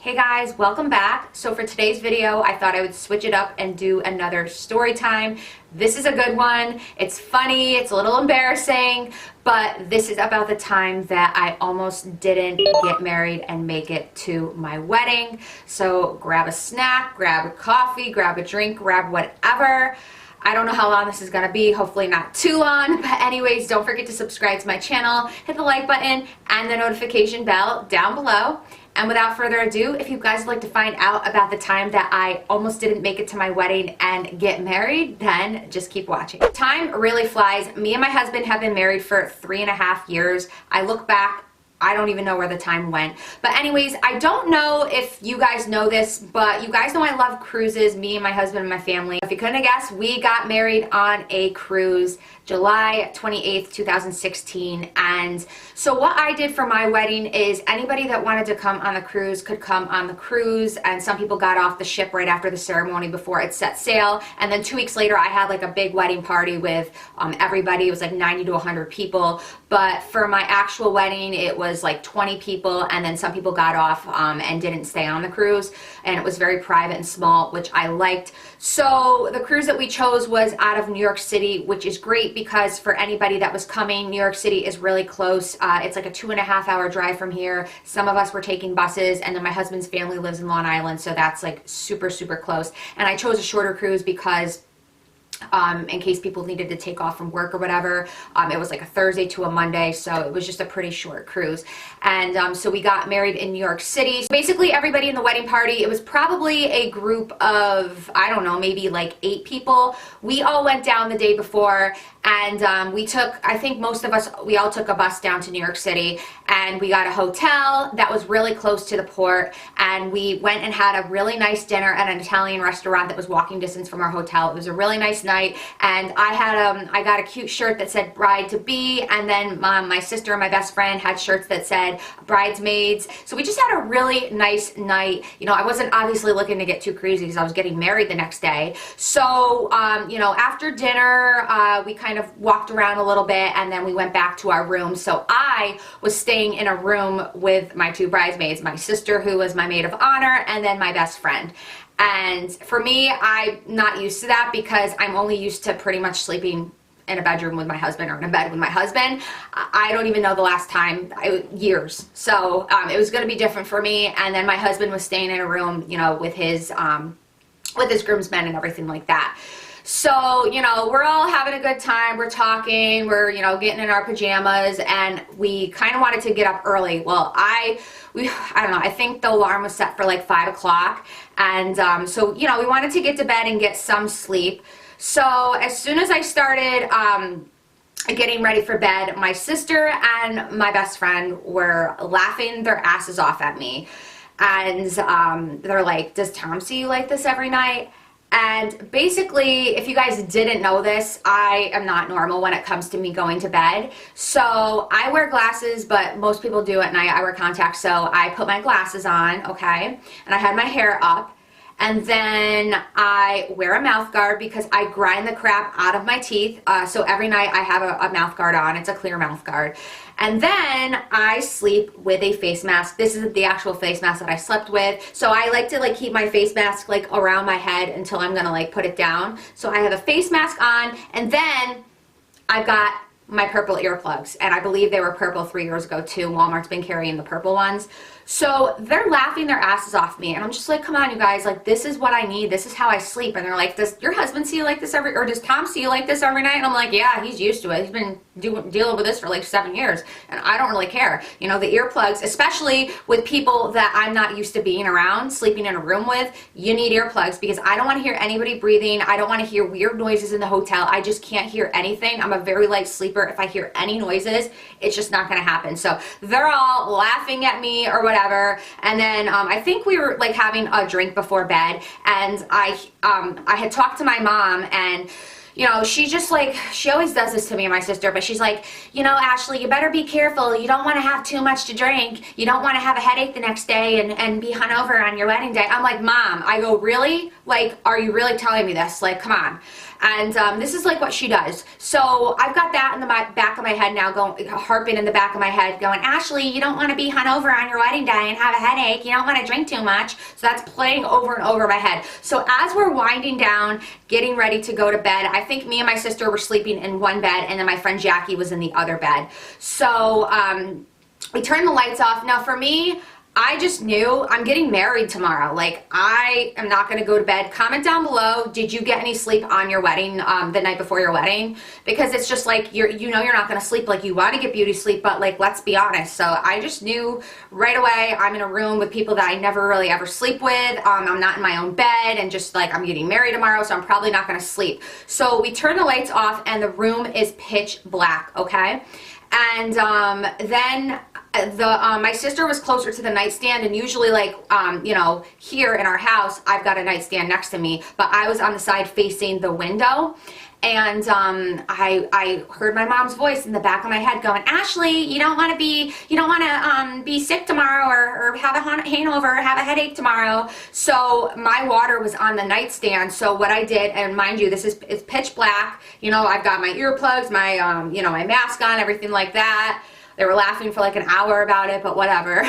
Hey guys, welcome back. So for today's video, I thought I would switch it up and do another story time. This is a good one. It's funny, it's a little embarrassing, but this is about the time that I almost didn't get married and make it to my wedding. So grab a snack, grab a coffee, grab a drink, grab whatever. I don't know how long this is going to be, hopefully not too long, but anyways, don't forget to subscribe to my channel, hit the like button and the notification bell down below. And without further ado, if you guys would like to find out about the time that I almost didn't make it to my wedding and get married, then just keep watching. Time really flies. Me and my husband have been married for 3.5 years. I look back, I don't even know where the time went. But anyways, I don't know if you guys know this, but you guys know I love cruises, me and my husband and my family. If you couldn't have guessed, we got married on a cruise July 28th, 2016. And so what I did for my wedding is anybody that wanted to come on the cruise could come on the cruise, and some people got off the ship right after the ceremony before it set sail. And then 2 weeks later, I had like a big wedding party with everybody. It was like 90 to 100 people. But for my actual wedding, it was like 20 people, and then some people got off and didn't stay on the cruise, and it was very private and small, which I liked. So the cruise that we chose was out of New York City, which is great because for anybody that was coming, New York City is really close. It's like a 2.5-hour drive from here. Some of us were taking buses, and then my husband's family lives in Long Island, so that's like super, super close. And I chose a shorter cruise because in case people needed to take off from work or whatever. It was like a Thursday to a Monday, so it was just a pretty short cruise. And so we got married in New York City. Basically everybody in the wedding party, it was probably a group of, I don't know, maybe like 8 people. We all went down the day before, and we took, I think most of us, we all took a bus down to New York City, and we got a hotel that was really close to the port, and we went and had a really nice dinner at an Italian restaurant that was walking distance from our hotel. It was a really nice night, and I got a cute shirt that said bride to be, and then my sister and my best friend had shirts that said bridesmaids. So we just had a really nice night. You know, I wasn't obviously looking to get too crazy because I was getting married the next day. So you know, after dinner, we kind of walked around a little bit, and then we went back to our room. So I was staying in a room with my 2 bridesmaids, my sister, who was my maid of honor, and then my best friend. And for me, I'm not used to that because I'm only used to pretty much sleeping in a bedroom with my husband or in a bed with my husband. I don't even know the last time, years. So it was going to be different for me. And then my husband was staying in a room, you know, with his groomsmen and everything like that. So, you know, we're all having a good time, we're talking, we're, you know, getting in our pajamas, and we kind of wanted to get up early. Well, I don't know, I think the alarm was set for like 5 o'clock, and so, you know, we wanted to get to bed and get some sleep. So as soon as I started getting ready for bed, my sister and my best friend were laughing their asses off at me, and they're like, "Does Tom see you like this every night?" And basically, if you guys didn't know this, I am not normal when it comes to me going to bed. So I wear glasses, but most people do at night. I wear contacts, so I put my glasses on, okay? And I had my hair up. And then I wear a mouth guard because I grind the crap out of my teeth. So every night I have a mouth guard on. It's a clear mouth guard. And then I sleep with a face mask. This is the actual face mask that I slept with. So I like to like keep my face mask like around my head until I'm gonna like put it down. So I have a face mask on, and then I've got my purple earplugs, and I believe they were purple 3 years ago too. Walmart's been carrying the purple ones. So they're laughing their asses off me, and I'm just like, come on, you guys, like, this is what I need. This is how I sleep. And they're like, does your husband see you like this or does Tom see you like this every night? And I'm like, yeah, he's used to it. He's been dealing with this for like 7 years, and I don't really care. You know, the earplugs, especially with people that I'm not used to being around, sleeping in a room with, you need earplugs because I don't want to hear anybody breathing. I don't want to hear weird noises in the hotel. I just can't hear anything. I'm a very light sleeper. If I hear any noises, it's just not going to happen. So they're all laughing at me or whatever. And then I think we were like having a drink before bed, and I had talked to my mom, and you know, she's just like, she always does this to me and my sister, but she's like, you know, Ashley, you better be careful. You don't want to have too much to drink. You don't want to have a headache the next day and be hungover on your wedding day. I'm like, Mom, I go, really? Like, are you really telling me this? Like, come on. And this is like what she does. So I've got that in the back of my head now, going, harping in the back of my head, going, Ashley, you don't want to be hungover on your wedding day and have a headache. You don't want to drink too much. So that's playing over and over my head. So as we're winding down, getting ready to go to bed, I think me and my sister were sleeping in one bed, and then my friend Jackie was in the other bed. So we turned the lights off. Now for me, I just knew I'm getting married tomorrow. Like, I am not going to go to bed. Comment down below, did you get any sleep on your wedding, the night before your wedding? Because it's just like, you know you're not going to sleep. Like, you want to get beauty sleep, but like, let's be honest. So I just knew right away I'm in a room with people that I never really ever sleep with. I'm not in my own bed, and just like, I'm getting married tomorrow, so I'm probably not going to sleep. So we turn the lights off and the room is pitch black, okay? And then my sister was closer to the nightstand, and usually, like, you know, here in our house, I've got a nightstand next to me, but I was on the side facing the window, and I heard my mom's voice in the back of my head going, Ashley, you don't want to be sick tomorrow, or have a hangover, or have a headache tomorrow. So my water was on the nightstand. So what I did, and mind you, it's pitch black, you know, I've got my earplugs, my you know, my mask on, everything like that. They were laughing for like an hour about it, but whatever.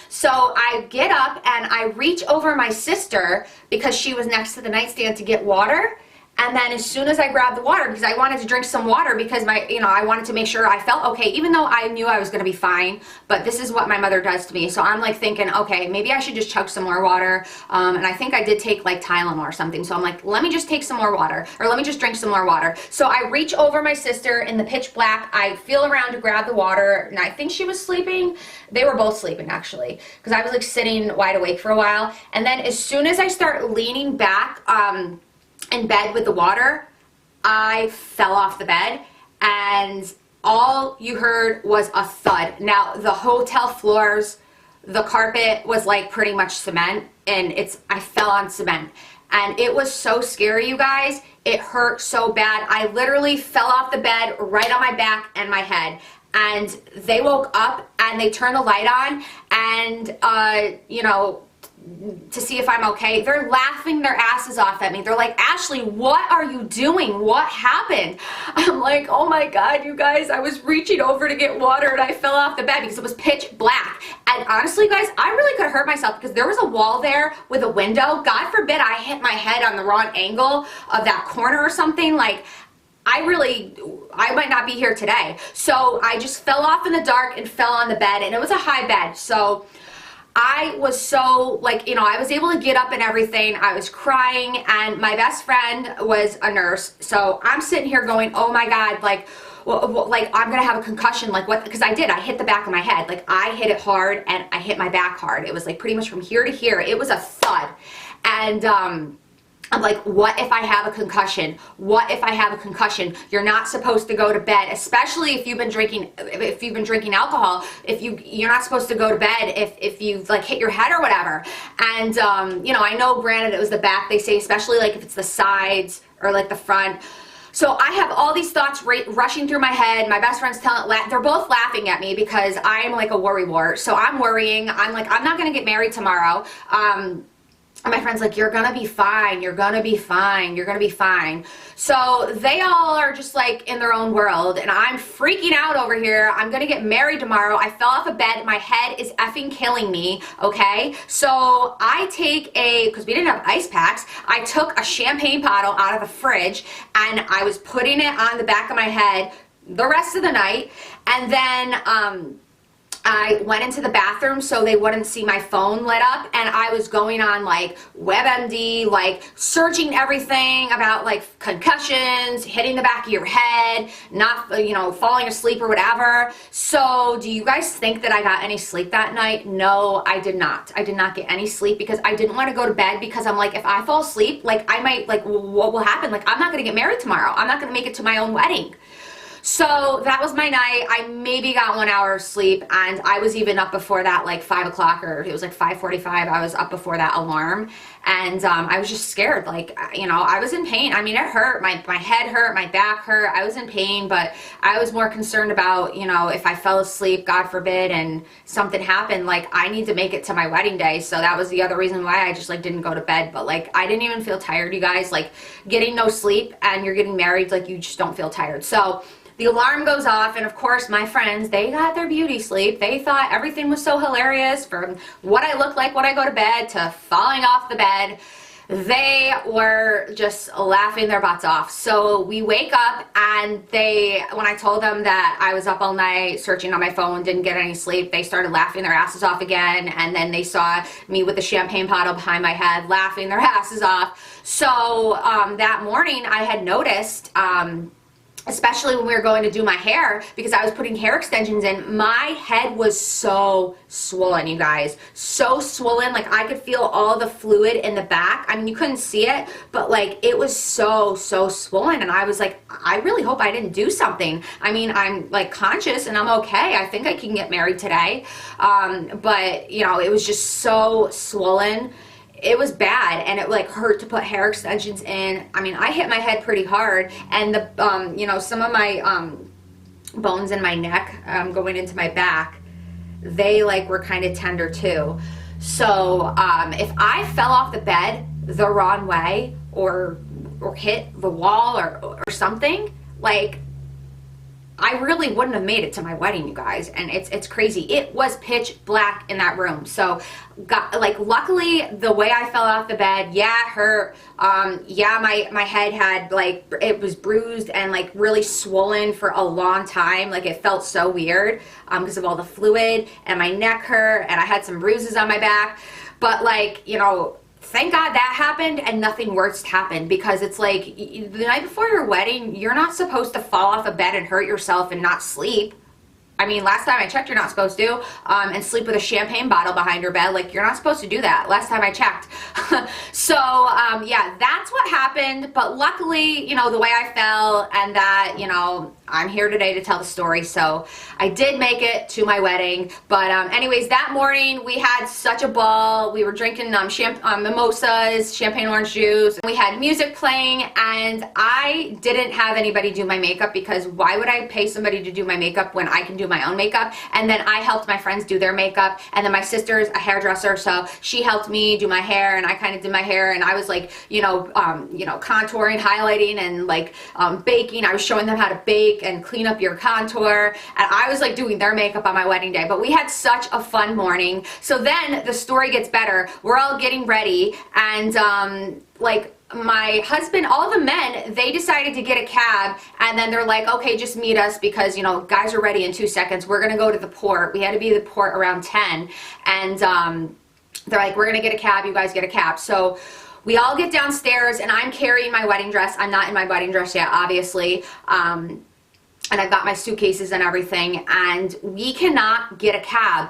So I get up and I reach over my sister because she was next to the nightstand to get water. And then as soon as I grabbed the water, because I wanted to drink some water, because I wanted to make sure I felt okay, even though I knew I was going to be fine. But this is what my mother does to me. So I'm like thinking, okay, maybe I should just chug some more water. And I think I did take like Tylenol or something. So I'm like, let me just take some more water, or let me just drink some more water. So I reach over my sister in the pitch black. I feel around to grab the water, and I think she was sleeping. They were both sleeping, actually, because I was like sitting wide awake for a while. And then as soon as I start leaning back, in bed with the water, I fell off the bed, and all you heard was a thud. Now, the hotel floors, the carpet was like pretty much cement, and I fell on cement, and it was so scary, you guys. It hurt so bad. I literally fell off the bed right on my back and my head. And they woke up and they turned the light on, and you know, to see if I'm okay. They're laughing their asses off at me. They're like, Ashley, what are you doing? What happened? I'm like, oh my God, you guys, I was reaching over to get water and I fell off the bed because it was pitch black. And honestly, guys, I really could have hurt myself because there was a wall there with a window. God forbid I hit my head on the wrong angle of that corner or something. Like, I might not be here today. So I just fell off in the dark and fell on the bed, and it was a high bed. So I was so, like, you know, I was able to get up and everything. I was crying, and my best friend was a nurse. So I'm sitting here going, oh my God, like, well, like, I'm gonna have a concussion, like what? Because I hit the back of my head. Like, I hit it hard and I hit my back hard. It was like pretty much from here to here. It was a thud. And I'm like, what if I have a concussion? What if I have a concussion? You're not supposed to go to bed, especially if you've been drinking alcohol. You're not supposed to go to bed if you've like hit your head or whatever. And you know, I know, granted, it was the back, they say, especially like if it's the sides or like the front. So I have all these thoughts rushing through my head. My best friend's they're both laughing at me because I'm like a worrywart. So I'm worrying. I'm like, I'm not gonna get married tomorrow. And my friend's like, you're gonna be fine, you're gonna be fine, you're gonna be fine. So they all are just like in their own world, and I'm freaking out over here. I'm gonna get married tomorrow. I fell off a bed, my head is effing killing me, okay? So I because we didn't have ice packs, I took a champagne bottle out of the fridge, and I was putting it on the back of my head the rest of the night, and then I went into the bathroom so they wouldn't see my phone lit up, and I was going on like WebMD, like searching everything about like concussions, hitting the back of your head, not, you know, falling asleep or whatever. So do you guys think that I got any sleep that night? No, I did not. I did not get any sleep because I didn't want to go to bed, because I'm like, if I fall asleep, like I might, like, what will happen? Like, I'm not going to get married tomorrow. I'm not going to make it to my own wedding. So that was my night. I maybe got 1 hour of sleep, and I was even up before that, like 5 o'clock, or it was like 5:45. I was up before that alarm, and I was just scared. Like, you know, I was in pain. I mean, it hurt. My head hurt, my back hurt. I was in pain, but I was more concerned about, you know, if I fell asleep, God forbid, and something happened, like, I need to make it to my wedding day. So that was the other reason why I just like didn't go to bed. But like, I didn't even feel tired, you guys. Like, getting no sleep and you're getting married, like, you just don't feel tired. So the alarm goes off, and of course my friends, they got their beauty sleep. They thought everything was so hilarious, from what I look like when I go to bed to falling off the bed. They were just laughing their butts off. So we wake up, and when I told them that I was up all night searching on my phone, didn't get any sleep, they started laughing their asses off again. And then they saw me with the champagne bottle behind my head, laughing their asses off. So that morning I had noticed, especially when we were going to do my hair, because I was putting hair extensions in, my head was so swollen, you guys. So swollen, like I could feel all the fluid in the back. I mean, you couldn't see it, but like it was so swollen, and I was like, I really hope I didn't do something. I mean, I'm like conscious and I'm okay. I think I can get married today. But you know, it was just so swollen. It was bad, and it like hurt to put hair extensions in. I mean, I hit my head pretty hard, and the you know, some of my bones in my neck going into my back, they like were kind of tender too. So if I fell off the bed the wrong way, or hit the wall or something, like, I really wouldn't have made it to my wedding, you guys. And it's crazy. It was pitch black in that room. So luckily the way I fell off the bed, yeah, it hurt. Yeah, my head had, like, it was bruised and like really swollen for a long time. Like, it felt so weird because of all the fluid, and my neck hurt, and I had some bruises on my back. But like, you know, thank God that happened and nothing worse happened, because it's like the night before your wedding, you're not supposed to fall off a bed and hurt yourself and not sleep. I mean, last time I checked, you're not supposed to, and sleep with a champagne bottle behind your bed. Like, you're not supposed to do that, last time I checked. So, yeah, that's what happened. But luckily, you know, the way I fell, and that, you know, I'm here today to tell the story. So I did make it to my wedding. But anyways, that morning we had such a ball. We were drinking mimosas, champagne orange juice. We had music playing, and I didn't have anybody do my makeup, because why would I pay somebody to do my makeup when I can do my own makeup? And then I helped my friends do their makeup, and then my sister's a hairdresser, so she helped me do my hair, and I kind of did my hair, and I was like, you know, contouring, highlighting, and like baking. I was showing them how to bake and clean up your contour, and I was like doing their makeup on my wedding day. But we had such a fun morning. So then the story gets better. We're all getting ready, and like, my husband, all the men, they decided to get a cab, and then they're like, okay, just meet us, because, you know, guys are ready in 2 seconds. We're gonna go to the port. We had to be at the port around 10, and they're like, we're gonna get a cab, you guys get a cab. So we all get downstairs, and I'm carrying my wedding dress. I'm not in my wedding dress yet, obviously. And I've got my suitcases and everything, and we cannot get a cab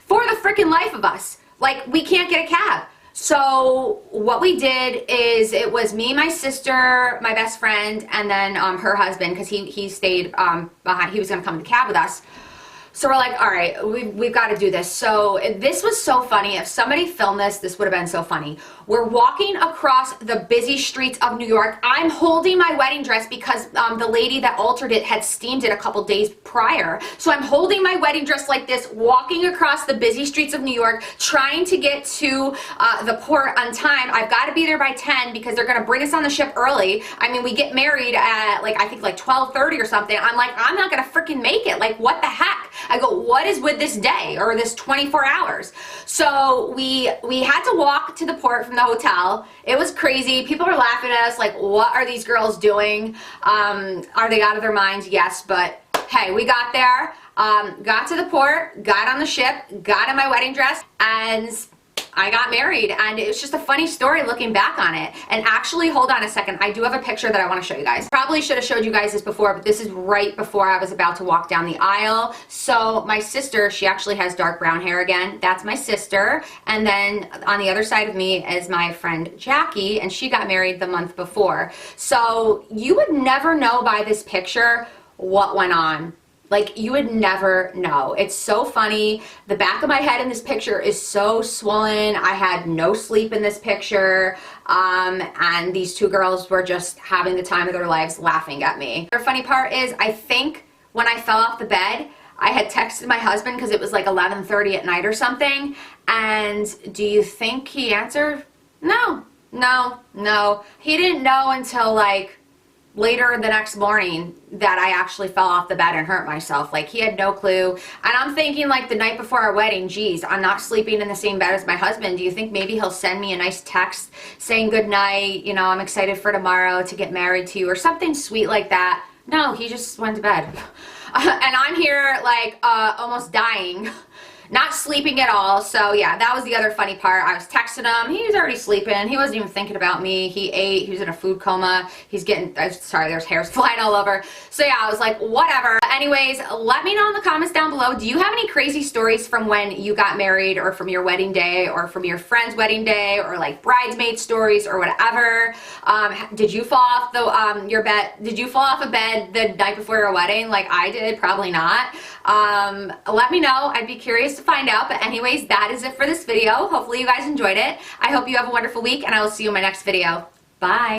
for the freaking life of us. Like, we can't get a cab. So what we did is, it was me, my sister, my best friend, and then her husband, because he stayed behind. He was going to come in the cab with us. So we're like, all right, we've got to do this. So this was so funny. If somebody filmed this would have been so funny. We're walking across the busy streets of New York. I'm holding my wedding dress because the lady that altered it had steamed it a couple days prior. So I'm holding my wedding dress like this, walking across the busy streets of New York, trying to get to the port on time. I've got to be there by 10 because they're going to bring us on the ship early. I mean, we get married at like, I think like 12:30 or something. I'm like, I'm not going to freaking make it. Like, what the heck? I go, what is with this day, or this 24 hours? So we had to walk to the port from the hotel. It was crazy. People were laughing at us like, what are these girls doing? Are they out of their minds? Yes, but hey, we got there, got to the port, got on the ship, got in my wedding dress, and I got married. And it was just a funny story looking back on it. And actually, hold on a second, I do have a picture that I want to show you guys. Probably should have showed you guys this before, but this is right before I was about to walk down the aisle. So my sister, she actually has dark brown hair again. That's my sister. And then on the other side of me is my friend Jackie, and she got married the month before. So you would never know by this picture what went on. Like, you would never know. It's so funny. The back of my head in this picture is so swollen. I had no sleep in this picture. And these two girls were just having the time of their lives laughing at me. The funny part is, I think when I fell off the bed, I had texted my husband because it was like 11:30 at night or something. And do you think he answered? No. He didn't know until like later the next morning that I actually fell off the bed and hurt myself. Like, he had no clue. And I'm thinking, like, the night before our wedding, geez, I'm not sleeping in the same bed as my husband. Do you think maybe he'll send me a nice text saying good night, you know, I'm excited for tomorrow to get married to you, or something sweet like that? No, he just went to bed. And I'm here, like, almost dying. Not sleeping at all. So yeah, that was the other funny part. I was texting him. He was already sleeping. He wasn't even thinking about me. He ate. He was in a food coma. He's getting, sorry, there's hairs flying all over. So yeah, I was like, whatever. Anyways, let me know in the comments down below. Do you have any crazy stories from when you got married, or from your wedding day, or from your friend's wedding day, or like bridesmaid stories or whatever? Did you fall off your bed? Did you fall off a bed the night before your wedding like I did? Probably not. Let me know. I'd be curious to find out. But anyways, that is it for this video. Hopefully you guys enjoyed it. I hope you have a wonderful week, and I will see you in my next video. Bye.